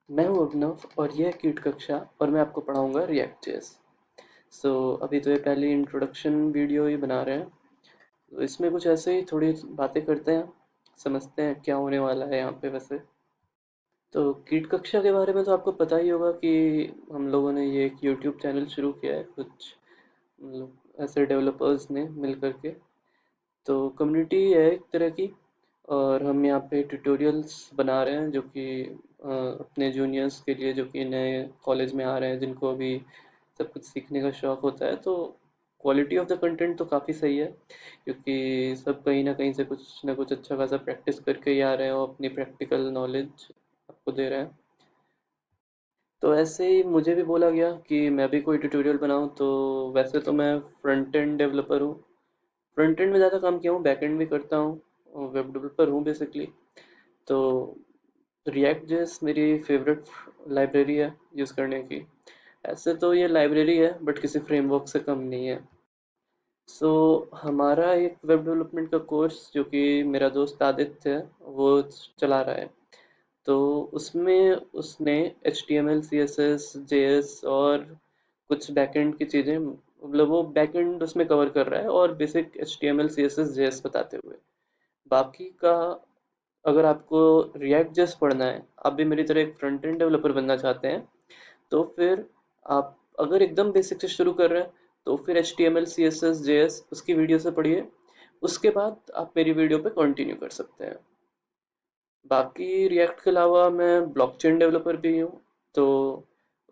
मैं हूँ अभिनव और यह है कीट कक्षा और मैं आपको पढ़ाऊँगा रिएक्ट जेएस। सो अभी तो ये पहली इंट्रोडक्शन वीडियो ही बना रहे हैं, तो इसमें कुछ ऐसे ही थोड़ी बातें करते हैं, समझते हैं क्या होने वाला है यहाँ पे वैसे। तो कीट कक्षा के बारे में तो आपको पता ही होगा कि हम लोगों ने ये एक यूट्यूब चैनल शुरू किया है, कुछ मतलब ऐसे डेवलपर्स ने मिल करके। तो कम्युनिटी है एक तरह की, और हम यहाँ पे ट्यूटोरियल्स बना रहे हैं जो कि अपने जूनियर्स के लिए जो कि नए कॉलेज में आ रहे हैं, जिनको अभी सब कुछ सीखने का शौक होता है। तो क्वालिटी ऑफ द कंटेंट तो काफ़ी सही है, क्योंकि सब कहीं ना कुछ अच्छा खासा प्रैक्टिस करके ही आ रहे हैं और अपनी प्रैक्टिकल नॉलेज आपको दे रहे हैं। तो ऐसे ही मुझे भी बोला गया कि मैं भी कोई ट्यूटोरियल बनाऊं। तो वैसे तो मैं फ्रंट एंड डेवलपर हूँ, फ्रंट एंड में ज़्यादा काम किया हूँ, बैक एंड भी करता हूँ, वेब डेवलपर हूँ बेसिकली। तो रिएक्ट जेएस मेरी फेवरेट लाइब्रेरी है यूज़ करने की। ऐसे तो ये लाइब्रेरी है बट किसी फ्रेमवर्क से कम नहीं है। सो हमारा एक वेब डेवलपमेंट का कोर्स जो कि मेरा दोस्त आदित्य है वो चला रहा है। तो उसमें उसने HTML CSS JS और कुछ बैकएंड की चीज़ें, मतलब वो बैकएंड उसमें कवर कर रहा है और बेसिक HTML CSS JS बताते हुए बाकी का। अगर आपको रिएक्ट जेएस पढ़ना है, आप भी मेरी तरह एक फ्रंट एंड डेवलपर बनना चाहते हैं, तो फिर आप अगर एकदम बेसिक से शुरू कर रहे हैं तो फिर HTML CSS JS उसकी वीडियो से पढ़िए। उसके बाद आप मेरी वीडियो पे कंटिन्यू कर सकते हैं। बाकी रिएक्ट के अलावा मैं ब्लॉकचेन डेवलपर भी हूँ। तो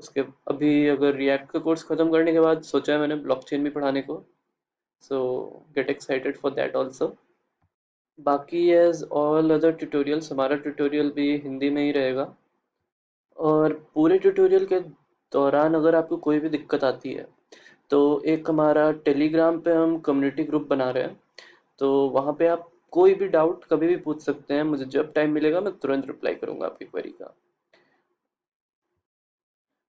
उसके अभी अगर रिएक्ट का कोर्स ख़त्म करने के बाद सोचा है मैंने ब्लॉकचेन भी पढ़ाने को। सो get excited for that also. बाकी एज ऑल अदर ट्यूटोरियल्स हमारा ट्यूटोरियल भी हिंदी में ही रहेगा। और पूरे ट्यूटोरियल के दौरान अगर आपको कोई भी दिक्कत आती है तो एक हमारा टेलीग्राम पे हम कम्युनिटी ग्रुप बना रहे हैं। तो वहाँ पे आप कोई भी डाउट कभी भी पूछ सकते हैं, मुझे जब टाइम मिलेगा मैं तुरंत रिप्लाई करूँगा आपकी क्वेरी का।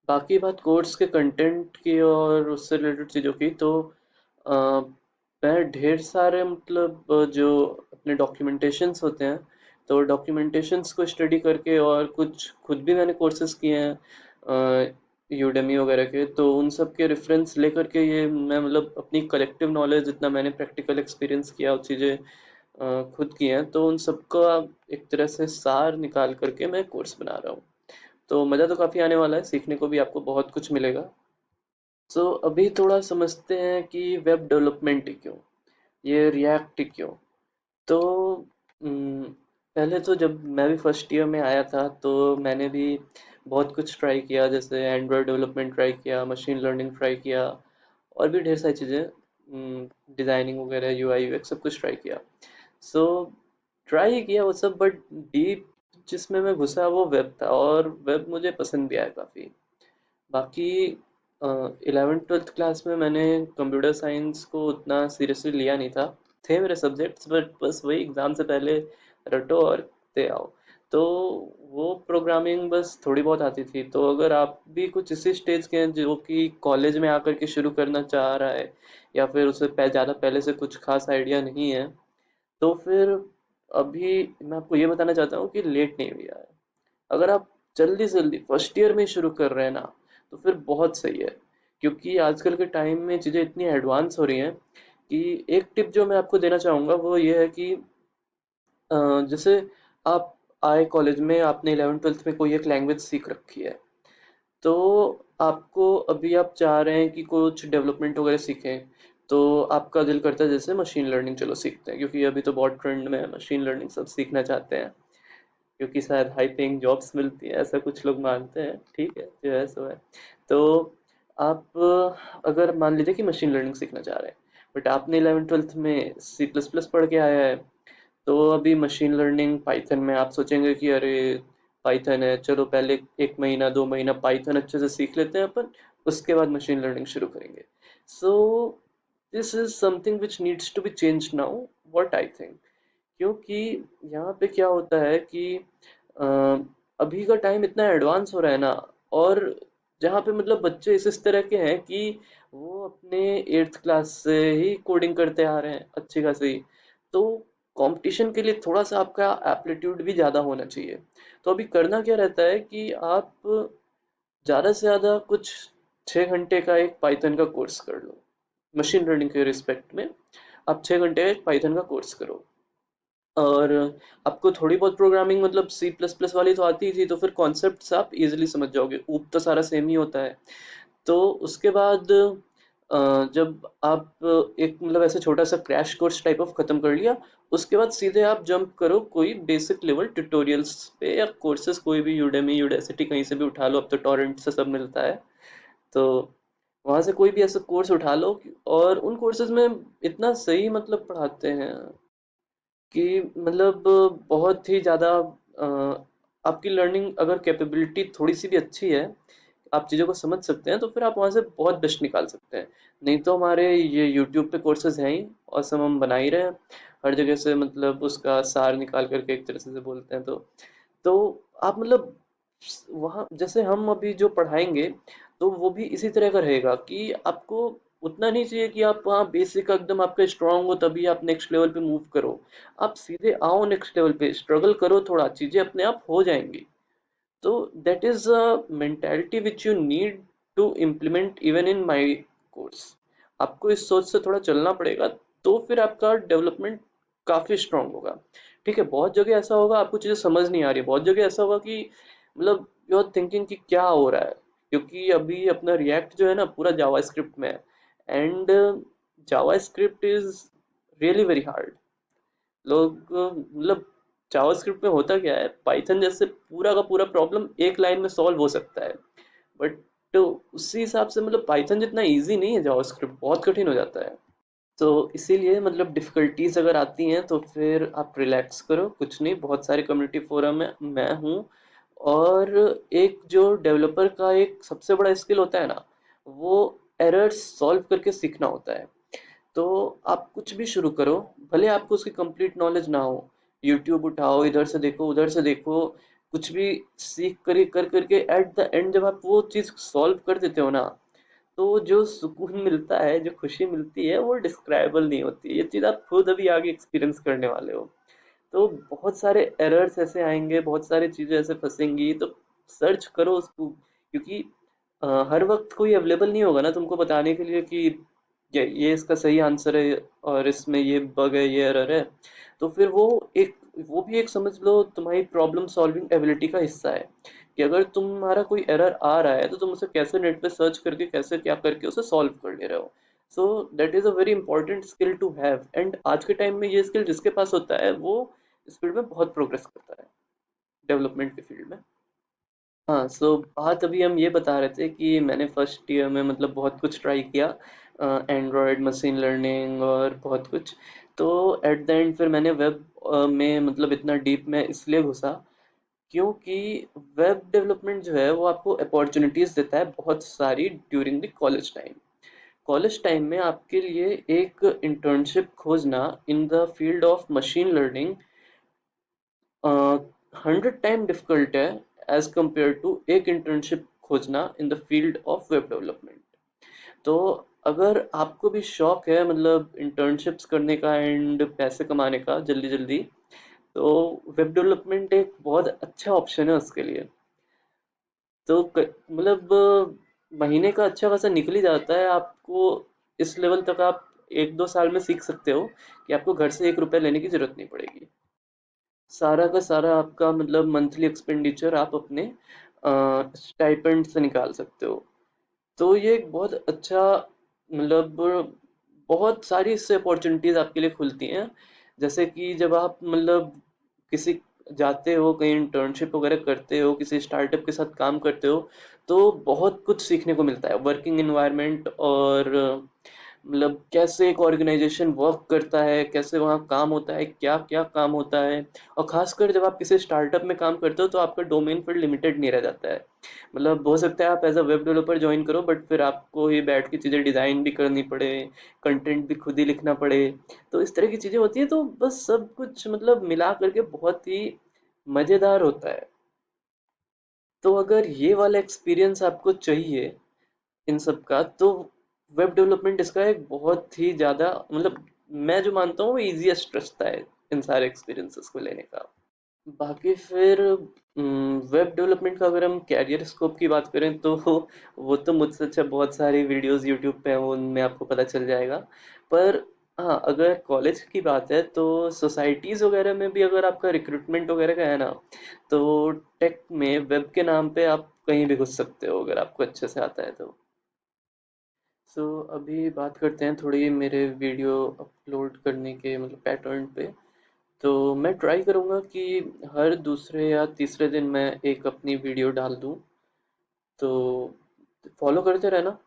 बाकी बात कोर्स के कंटेंट की और उससे रिलेटेड चीज़ों की, तो अ, मैं ढेर सारे मतलब जो अपने डॉक्यूमेंटेशंस होते हैं, तो डॉक्यूमेंटेशंस को स्टडी करके और कुछ खुद भी मैंने कोर्सेज किए हैं यूडेमी वगैरह के, तो उन सब के रेफरेंस लेकर के ये मैं मतलब अपनी कलेक्टिव नॉलेज जितना मैंने प्रैक्टिकल एक्सपीरियंस किया और चीज़ें खुद की हैं, तो उन सबका एक तरह से सार निकाल करके मैं कोर्स बना रहा हूँ। तो मज़ा तो काफ़ी आने वाला है, सीखने को भी आपको बहुत कुछ मिलेगा। सो अभी थोड़ा समझते हैं कि वेब डेवलपमेंट ही क्यों, ये रिएक्ट ही क्यों। तो पहले तो जब मैं भी फर्स्ट ईयर में आया था तो मैंने भी बहुत कुछ ट्राई किया, जैसे एंड्रॉयड डेवलपमेंट ट्राई किया, मशीन लर्निंग ट्राई किया और भी ढेर सारी चीज़ें, डिज़ाइनिंग वगैरह UI UX सब कुछ ट्राई किया। सो ट्राई किया वो सब, बट डीप जिसमें मैं घुसा वो वेब था और वेब मुझे पसंद भी आया काफ़ी। बाकी 11th 12th क्लास में मैंने कंप्यूटर साइंस को उतना सीरियसली लिया नहीं था, थे मेरे सब्जेक्ट्स बट बस वही एग्ज़ाम से पहले रटो और दे आओ। तो वो प्रोग्रामिंग बस थोड़ी बहुत आती थी। तो अगर आप भी कुछ इसी स्टेज के हैं जो कि कॉलेज में आकर के शुरू करना चाह रहा है, या फिर उसे ज़्यादा पहले से कुछ खास आइडिया नहीं है, तो फिर अभी मैं आपको ये बताना चाहता हूँ कि लेट नहीं हुई है। अगर आप जल्दी से जल्दी फर्स्ट ईयर में ही शुरू कर रहे हैं ना, तो फिर बहुत सही है, क्योंकि आजकल के टाइम में चीज़ें इतनी एडवांस हो रही हैं कि एक टिप जो मैं आपको देना चाहूँगा वो ये है कि जैसे आप आए कॉलेज में, आपने 11th 12th में कोई एक लैंग्वेज सीख रखी है, तो आपको अभी आप चाह रहे हैं कि कुछ डेवलपमेंट वगैरह सीखें, तो आपका दिल करता है जैसे मशीन लर्निंग चलो सीखते हैं, क्योंकि अभी तो बहुत ट्रेंड में है, मशीन लर्निंग सब सीखना चाहते हैं, क्योंकि शायद हाई पेइंग जॉब्स मिलती है, ऐसा कुछ लोग मानते हैं। ठीक है, जो है सो है। तो आप अगर मान लीजिए कि मशीन लर्निंग सीखना चाह रहे हैं, बट आपने 11th 12th में C++ पढ़ के आया है, तो अभी मशीन लर्निंग पाइथन में आप सोचेंगे कि अरे पाइथन है, चलो पहले 1 महीना 2 महीना पाइथन अच्छे से सीख लेते हैं अपन, उसके बाद मशीन लर्निंग शुरू करेंगे। So this is something which needs to be change now, what I think. क्योंकि यहाँ पे क्या होता है कि अ, अभी का टाइम इतना एडवांस हो रहा है ना, और जहाँ पे मतलब बच्चे इस तरह के हैं कि वो अपने 8th क्लास से ही कोडिंग करते आ रहे हैं अच्छी खासी। तो कंपटीशन के लिए थोड़ा सा आपका एप्टीट्यूड भी ज़्यादा होना चाहिए। तो अभी करना क्या रहता है कि आप ज़्यादा से ज़्यादा कुछ 6 घंटे का एक पाइथन का कोर्स कर लो। मशीन लर्निंग के रिस्पेक्ट में आप 6 घंटे का एक पाइथन का कोर्स करो। और आपको थोड़ी बहुत प्रोग्रामिंग मतलब सी प्लस प्लस वाली तो आती ही थी, तो फिर कॉन्सेप्ट्स आप इजीली समझ जाओगे, ऊप तो सारा सेम ही होता है। तो उसके बाद जब आप एक मतलब ऐसे छोटा सा क्रैश कोर्स टाइप ऑफ खत्म कर लिया, उसके बाद सीधे आप जंप करो कोई बेसिक लेवल ट्यूटोरियल्स पे या कोर्सेज, कोई भी यूडेमी यूडेसिटी कहीं से भी उठा लो, अब तो टॉरेंट से सब मिलता है। तो वहां से कोई भी ऐसा कोर्स उठा लो, और उन कोर्सेज में इतना सही मतलब पढ़ाते हैं कि मतलब बहुत ही ज़्यादा आपकी लर्निंग अगर कैपेबिलिटी थोड़ी सी भी अच्छी है, आप चीज़ों को समझ सकते हैं, तो फिर आप वहाँ से बहुत बेस्ट निकाल सकते हैं। नहीं तो हमारे ये यूट्यूब पे कोर्सेज हैं ही, और सब हम बना ही रहे हैं हर जगह से, मतलब उसका सार निकाल करके एक तरह से बोलते हैं। तो आप मतलब वहाँ जैसे हम अभी जो पढ़ाएंगे, तो वो भी इसी तरह का रहेगा कि आपको उतना नहीं चाहिए कि आप वहाँ बेसिक एकदम आपका स्ट्रांग हो तभी आप नेक्स्ट लेवल पे मूव करो। आप सीधे आओ नेक्स्ट लेवल पे, स्ट्रगल करो थोड़ा, चीजें अपने आप हो जाएंगी। तो that is a mentality which you need to implement even in my course। आपको इस सोच से थोड़ा चलना पड़ेगा, तो फिर आपका डेवलपमेंट काफी स्ट्रांग होगा। ठीक है, बहुत जगह ऐसा होगा आपको चीजें समझ नहीं आ रही, बहुत जगह ऐसा होगा कि मतलब यू आर थिंकिंग कि क्या हो रहा है, क्योंकि अभी अपना रिएक्ट जो है ना पूरा जावास्क्रिप्ट में है। And JavaScript is really very hard. लोग मतलब जावास्क्रिप्ट में होता क्या है, पाइथन जैसे पूरा का पूरा प्रॉब्लम एक लाइन में सॉल्व हो सकता है, बट तो उसी हिसाब से मतलब पाइथन जितना इजी नहीं है, जावास्क्रिप्ट बहुत कठिन हो जाता है। तो इसीलिए मतलब डिफ़िकल्टीज अगर आती हैं तो फिर आप रिलैक्स करो, कुछ नहीं, बहुत सारे कम्युनिटी फोरम है, मैं हूँ। और एक जो डेवलपर का एक सबसे बड़ा स्किल होता है ना, वो एरर्स सॉल्व करके सीखना होता है। तो आप कुछ भी शुरू करो, भले आपको उसकी कंप्लीट नॉलेज ना हो, यूट्यूब उठाओ, इधर से देखो उधर से देखो, कुछ भी सीख कर करके एट द एंड जब आप वो चीज़ सॉल्व कर देते हो ना, तो जो सुकून मिलता है, जो खुशी मिलती है, वो डिस्क्राइबल नहीं होती। ये चीज़ आप खुद अभी आगे एक्सपीरियंस करने वाले हो। तो बहुत सारे एरर्स ऐसे आएंगे, बहुत सारी चीज़ें ऐसे फंसेंगी, तो सर्च करो उसको, क्योंकि हर वक्त कोई अवेलेबल नहीं होगा ना तुमको बताने के लिए कि ये इसका सही आंसर है और इसमें ये बग है, ये एरर है। तो फिर एक वो भी एक समझ लो तुम्हारी प्रॉब्लम सॉल्विंग एबिलिटी का हिस्सा है, कि अगर तुम्हारा कोई एरर आ रहा है तो तुम उसे कैसे नेट पे सर्च करके कैसे क्या करके उसे सॉल्व कर ले रहे हो। So that is a very important skill to have, and आज के टाइम में ये स्किल जिसके पास होता है वो इस फील्ड में बहुत प्रोग्रेस करता है, डेवलपमेंट के फील्ड में। हाँ, सो बात अभी हम ये बता रहे थे कि मैंने फर्स्ट ईयर में मतलब बहुत कुछ ट्राई किया, एंड्रॉयड मशीन लर्निंग और बहुत कुछ। तो एट द एंड फिर मैंने वेब में मतलब इतना डीप में इसलिए घुसा, क्योंकि वेब डेवलपमेंट जो है वो आपको अपॉर्चुनिटीज देता है बहुत सारी during the college time. College time में आपके लिए एक इंटर्नशिप खोजना in the field of machine learning 100 time difficult है एज कंपेयर टू एक इंटर्नशिप खोजना in the field of web development. तो अगर आपको भी शौक है मतलब इंटर्नशिप्स करने का एंड पैसे कमाने का जल्दी जल्दी, तो वेब डेवलपमेंट एक बहुत अच्छा ऑप्शन है उसके लिए। तो मतलब महीने का अच्छा खासा निकल ही जाता है आपको, इस लेवल तक आप 1-2 साल में सीख सकते हो कि आपको घर से 1 रुपया लेने की जरूरत नहीं पड़ेगी। सारा का सारा आपका मतलब मंथली एक्सपेंडिचर आप अपने स्टाइपेंड से निकाल सकते हो। तो ये एक बहुत अच्छा मतलब बहुत सारी इससे अपॉर्चुनिटीज आपके लिए खुलती हैं। जैसे कि जब आप मतलब किसी जाते हो कहीं इंटर्नशिप वगैरह करते हो, किसी स्टार्टअप के साथ काम करते हो, तो बहुत कुछ सीखने को मिलता है, वर्किंग एनवायरनमेंट, और मतलब कैसे एक ऑर्गेनाइजेशन वर्क करता है, कैसे वहाँ काम होता है, क्या क्या काम होता है। और खासकर जब आप किसी स्टार्टअप में काम करते हो तो आपका डोमेन फिर लिमिटेड नहीं रह जाता है। मतलब हो सकता है आप as a web developer join करो, बट फिर आपको ही बैठ के चीज़ें डिज़ाइन भी करनी पड़े, कंटेंट भी खुद ही लिखना पड़े। तो इस तरह की चीज़ें होती हैं, तो बस सब कुछ मतलब मिला करके बहुत ही मज़ेदार होता है। तो अगर ये वाला एक्सपीरियंस आपको चाहिए इन सब का, तो वेब डेवलपमेंट इसका एक बहुत ही ज़्यादा मतलब मैं जो मानता हूँ वो ईजीएस्ट रास्ता है। इन सारे एक्सपीरियंसेस को लेने का। बाकी फिर वेब डेवलपमेंट का अगर हम कैरियर स्कोप की बात करें तो वो तो मुझसे अच्छा बहुत सारी वीडियोस यूट्यूब पे हैं, वो उनमें आपको पता चल जाएगा। पर हाँ, अगर कॉलेज की बात है तो सोसाइटीज़ वगैरह में भी अगर आपका रिक्रूटमेंट वगैरह का है ना, तो टेक में वेब के नाम पे आप कहीं भी घुस सकते हो अगर आपको अच्छे से आता है तो। सो अभी बात करते हैं थोड़ी मेरे वीडियो अपलोड करने के मतलब पैटर्न पे। तो मैं ट्राई करूँगा कि हर दूसरे या तीसरे दिन मैं एक अपनी वीडियो डाल दूँ। तो फॉलो करते रहना।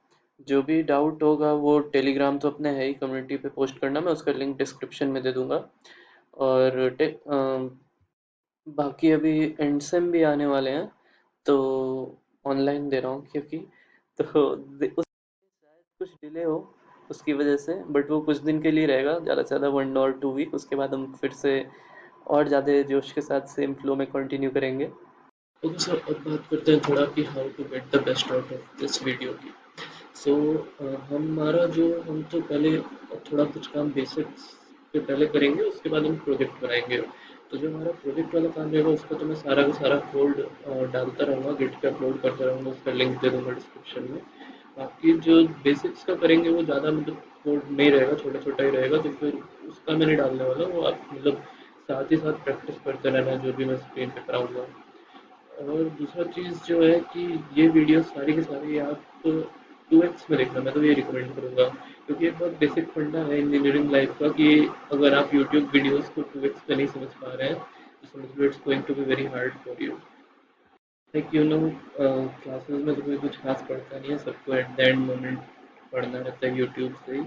जो भी डाउट होगा वो टेलीग्राम तो अपने है ही, कम्युनिटी पे पोस्ट करना, मैं उसका लिंक डिस्क्रिप्शन में दे दूंगा। और बाकी अभी एंड सेम भी आने वाले हैं तो ऑनलाइन दे रहा हूँ क्योंकि तो उस शायद कुछ डिले हो उसकी वजह से, बट वो कुछ दिन के लिए रहेगा, ज़्यादा से ज़्यादा 1 और 2 वीक। उसके बाद हम फिर से और ज़्यादा जोश के साथ सेम फ्लो में कंटिन्यू करेंगे। ओके सर, अब बात करते हैं थोड़ा कि how to get the best out of this video की। सो हमारा जो हम तो पहले थोड़ा कुछ काम बेसिक्स पे पहले करेंगे, उसके बाद हम प्रोजेक्ट बनाएंगे। तो जो हमारा प्रोजेक्ट वाला काम रहेगा उसका तो मैं सारा का सारा कोड डालता रहूँगा, गिट पे अपलोड करता रहूँगा, उसका लिंक दे दूँगा डिस्क्रिप्शन में। बाकी जो बेसिक्स का करेंगे वो ज़्यादा मतलब कोड नहीं रहेगा, छोटा छोटा ही रहेगा, तो फिर उसका मैं नहीं डालने वाला। वो आप मतलब साथ ही साथ प्रैक्टिस करते रहना जो भी मैं स्क्रीन पे कराऊंगा। और दूसरा चीज़ जो है कि ये वीडियो सारी की सारी आप 2x में देखना, मैं तो ये रिकमेंड करूँगा, क्योंकि एक बहुत बेसिक फंडा है इंजीनियरिंग लाइफ का कि अगर आप यूट्यूब वीडियोस को 2x पे नहीं समझ पा रहे हैं तो समझ लो it's going to be very hard for you. Like you know, classes में तो कोई कुछ खास पढ़ता नहीं है, सबको एट द एंड मोमेंट पढ़ना रहता है यूट्यूब से ही।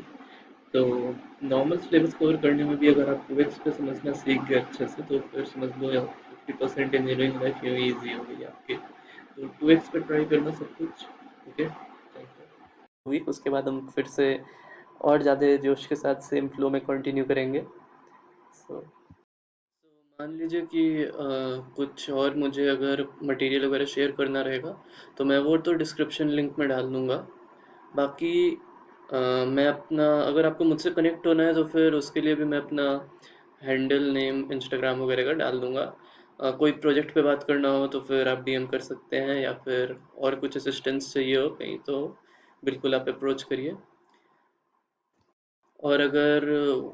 तो नॉर्मल सिलेबस कवर करने में भी अगर आप 2x पे समझना सीख गए अच्छे से तो फिर समझ लो 50% इंजीनियरिंग लाइफ यूँ ईजी हो गई आपकी। तो 2x पे ट्राई करना सब कुछ। Okay, thank you. वीक उसके बाद हम फिर से और ज़्यादा जोश के साथ सेम फ्लो में कंटिन्यू करेंगे। सो मान लीजिए कि कुछ और मुझे अगर मटेरियल वगैरह शेयर करना रहेगा तो मैं वो तो डिस्क्रिप्शन लिंक में डाल दूँगा। बाकी मैं अपना, अगर आपको मुझसे कनेक्ट होना है तो फिर उसके लिए भी मैं अपना हैंडल नेम इंस्टाग्राम वगैरह का डाल दूँगा। कोई प्रोजेक्ट पे बात करना हो तो फिर आप डीएम कर सकते हैं, या फिर और कुछ असिस्टेंस चाहिए हो कहीं तो बिल्कुल आप अप्रोच करिए। और अगर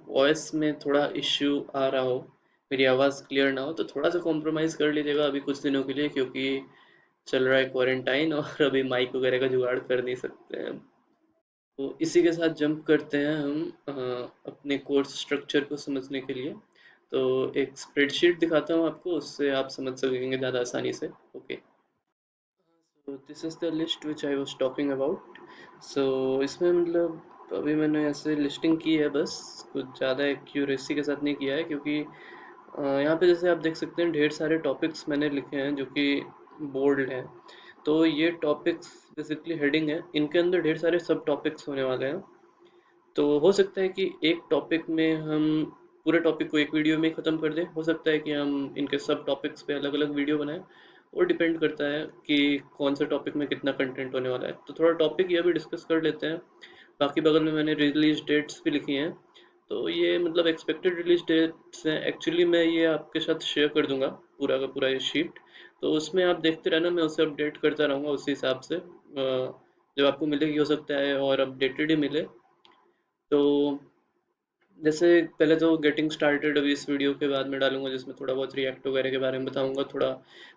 वॉइस में थोड़ा इश्यू आ रहा हो, मेरी आवाज़ क्लियर ना हो, तो थोड़ा सा कॉम्प्रोमाइज़ कर लीजिएगा अभी कुछ दिनों के लिए, क्योंकि चल रहा है क्वारंटाइन और अभी माइक वगैरह का जुगाड़ कर नहीं सकते हैं। तो इसी के साथ जंप करते हैं हम अपने कोर्स स्ट्रक्चर को समझने के लिए। तो एक स्प्रेडशीट दिखाता हूँ आपको, उससे आप समझ सकेंगे ज़्यादा आसानी से। Okay, so this is the list which I was talking about. So इसमें मतलब अभी मैंने ऐसे लिस्टिंग की है बस, कुछ ज़्यादा एक्यूरेसी के साथ नहीं किया है, क्योंकि यहाँ पे जैसे आप देख सकते हैं ढेर सारे टॉपिक्स मैंने लिखे हैं जो कि बोल्ड हैं। तो ये टॉपिक्स बेसिकली हेडिंग है, इनके अंदर ढेर सारे सब टॉपिक्स होने वाले हैं। तो हो सकता है कि एक टॉपिक में हम पूरे टॉपिक को एक वीडियो में ख़त्म कर दें, हो सकता है कि हम इनके सब टॉपिक्स पे अलग अलग वीडियो बनाएं। और डिपेंड करता है कि कौन से टॉपिक में कितना कंटेंट होने वाला है। तो थोड़ा टॉपिक ये भी डिस्कस कर लेते हैं। बाकी बगल में मैंने रिलीज डेट्स भी लिखी हैं। तो ये मतलब एक्सपेक्टेड रिलीज डेट्स हैं, एक्चुअली मैं ये आपके साथ शेयर कर दूंगा पूरा का पूरा ये शीट। तो उसमें आप देखते रहना, मैं उसे अपडेट करता रहूँगा उसी हिसाब से। जब आपको मिलेगी हो सकता है और अपडेटेड ही मिले। तो जैसे पहले तो गेटिंग स्टार्टेड अभी इस वीडियो के बाद में डालूंगा, जिसमें थोड़ा बहुत रिएक्ट वगैरह के बारे में बताऊंगा, थोड़ा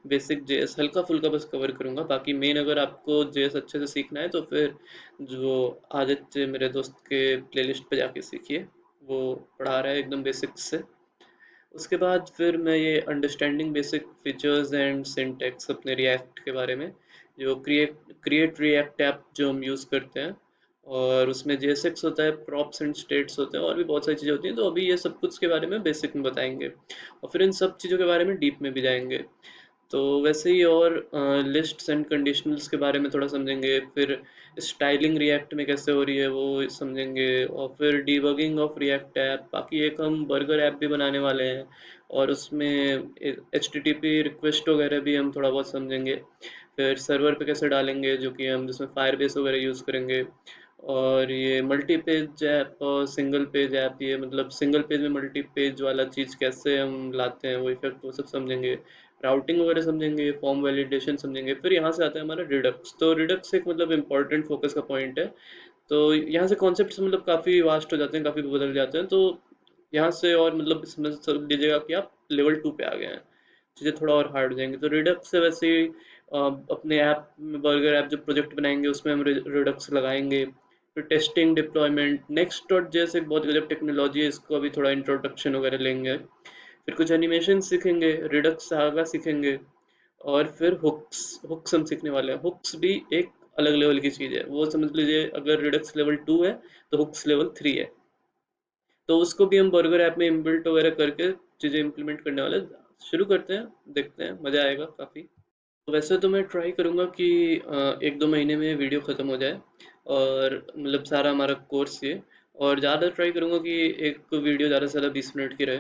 बेसिक जेएस हल्का फुल्का बस कवर करूंगा। बाकी मेन अगर आपको जेएस अच्छे से सीखना है तो फिर जो आदित्य मेरे दोस्त के प्लेलिस्ट पे जाके सीखिए, वो पढ़ा रहा है एकदम बेसिक्स से। उसके बाद फिर मैं ये understanding basic features and syntax अपने रिएक्ट के बारे में, जो क्रिएट क्रिएट रिएक्ट ऐप जो हम यूज़ करते हैं, और उसमें जेएसएक्स होता है, प्रॉप्स एंड स्टेट्स होते हैं, और भी बहुत सारी चीज़ें होती हैं। तो अभी ये सब कुछ के बारे में बेसिक में बताएंगे, और फिर इन सब चीज़ों के बारे में डीप में भी जाएंगे। तो वैसे ही और लिस्ट्स एंड कंडीशनल्स के बारे में थोड़ा समझेंगे, फिर स्टाइलिंग रिएक्ट में कैसे हो रही है वो समझेंगे, और फिर डीबगिंग ऑफ रिएक्ट ऐप। बाकी एक हम बर्गर ऐप भी बनाने वाले हैं, और उसमें H T T P request वगैरह भी हम थोड़ा बहुत समझेंगे। फिर सर्वर पे कैसे डालेंगे, जो कि हम जिसमें फायर बेस वगैरह यूज़ करेंगे। और ये मल्टी पेज ऐप और सिंगल पेज ऐप, ये मतलब सिंगल पेज में मल्टी पेज वाला चीज़ कैसे हम लाते हैं, वो इफेक्ट वो सब समझेंगे। राउटिंग वगैरह समझेंगे, फॉर्म वैलिडेशन समझेंगे। फिर यहाँ से आता है हमारा रिडक्स। तो रिडक्स एक मतलब इम्पोर्टेंट फोकस का पॉइंट है। तो यहाँ से कॉन्सेप्ट्स मतलब काफ़ी वास्ट हो जाते हैं, काफ़ी बदल जाते हैं। तो यहाँ से और मतलब समझ समझ लीजिएगा कि आप लेवल 2 पे आ गए हैं, चीज़ें थोड़ा और हार्ड हो जाएंगी। तो रिडक्स से वैसे ही अपने ऐप में, बर्गर ऐप जो प्रोजेक्ट बनाएंगे उसमें हम रिडक्स लगाएंगे। फिर टेस्टिंग, डिप्लॉयमेंट, नेक्स्ट डॉट जैसे बहुत गजब टेक्नोलॉजी है, इसको अभी थोड़ा इंट्रोडक्शन वगैरह लेंगे। फिर कुछ एनिमेशन सीखेंगे, रिडक्स सागा सीखेंगे। और फिर हुक्स, हुक्स हम सीखने वाले हैं। हुक्स भी एक अलग लेवल की चीज़ है, वो समझ लीजिए अगर रिडक्स लेवल 2 है तो हुक्स लेवल 3 है। तो उसको भी हम बर्गर ऐप में इनबिल्ट वगैरह करके चीज़ें इंप्लीमेंट करने वाले हैं। शुरू करते हैं, देखते हैं, मज़ा आएगा काफ़ी। वैसे तो मैं ट्राई करूँगा कि 1-2 महीने में वीडियो ख़त्म हो जाए, और मतलब सारा हमारा कोर्स ये। और ज़्यादा ट्राई करूँगा कि एक वीडियो ज़्यादा से ज़्यादा 20 मिनट की रहे।